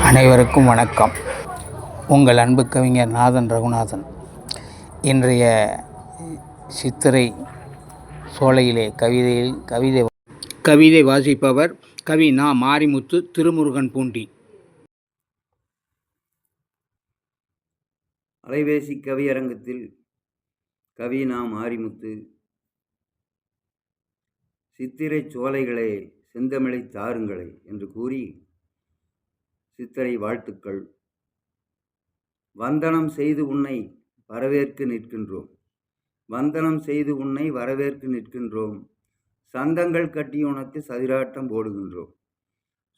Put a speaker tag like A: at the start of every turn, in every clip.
A: அனைவருக்கும் வணக்கம். உங்கள் அன்பு கவிஞர் நாதன் ரகுநாதன். இன்றைய சித்திரை சோலையிலே கவிதை வாசிப்பவர் கவி நா. மாரிமுத்து, திருமுருகன் பூண்டி.
B: அலைபேசி கவியரங்கத்தில் கவி நா. மாரிமுத்து. சித்திரை சோலைகளே செந்தமிழை தாருங்களே என்று கூறி சித்திரை வாழ்த்துக்கள். வந்தனம் செய்து உன்னை வரவேற்க நிற்கின்றோம், வந்தனம் செய்து உன்னை வரவேற்க நிற்கின்றோம். சந்தங்கள் கட்டி உனக்கு சதிராட்டம் போடுகின்றோம்,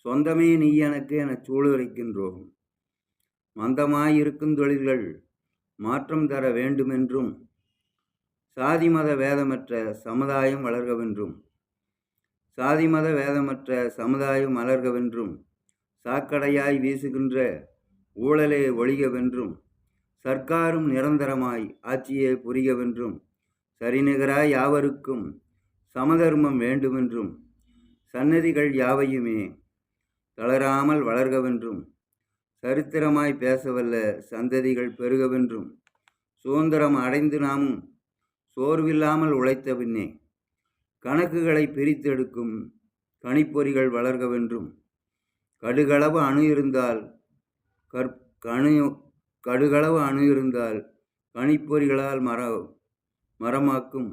B: சொந்தமே நீ எனக்கு என சூளுரைக்கின்றோம். மந்தமாயிருக்கும் தொழில்கள் மாற்றம் தர வேண்டுமென்றும், சாதி மத வேதமற்ற சமுதாயம் வளர்கவென்றும், சாதி மத வேதமற்ற சமுதாயம் வளர்கவென்றும், சாக்கடையாய் வீசுகின்ற ஊழலே ஒழிகவென்றும், சர்க்காரும் நிரந்தரமாய் ஆட்சியே புரிகவென்றும், சரிநிகராய் யாவருக்கும் சமதர்மம் வேண்டுமென்றும், சன்னதிகள் யாவையுமே தளராமல் வளர்கவென்றும், சரித்திரமாய் பேசவல்ல சந்ததிகள் பெருகவென்றும், சுதந்திரம் அடைந்து நாமும் சோர்வில்லாமல் உழைத்த பின்னே கணக்குகளை பிரித்தெடுக்கும் கணிப்பொறிகள் வளர்கவென்றும், கடுகளவு அணு இருந்தால் கணிப்பொறிகளால் மரமாக்கும்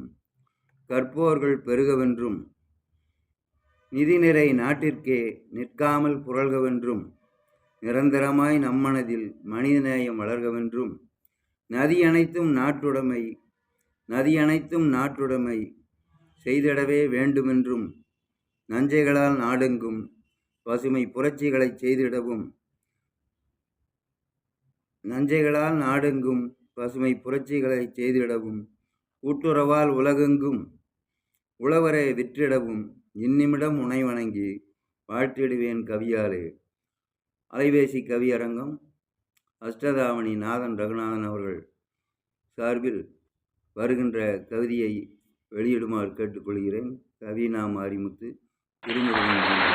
B: கற்போர்கள் பெருகவென்றும், நிதிநிறை நாட்டிற்கே நிற்காமல் புரள்கவென்றும், நிரந்தரமாய் நம்மனதில் மனிதநேயம் வளர்கவென்றும், நதி அனைத்தும் நாட்டுடைமை செய்திடவே வேண்டுமென்றும், நஞ்சைகளால் நாடெங்கும் பசுமை புரட்சிகளை செய்திடவும், கூட்டுறவால் உலகெங்கும் உழவரை விற்றிடவும், இந்நிமிடம் உனை வணங்கி வாழ்த்திடுவேன் கவியாலே. அலைபேசி கவியரங்கம் அஷ்டதாவணி நாதன் ரகுநாதன் அவர்கள் சார்பில் வருகின்ற கவிதையை வெளியிடுமாறு கேட்டுக்கொள்கிறேன். கவி நா. மாரிமுத்து, திருமுருகன்.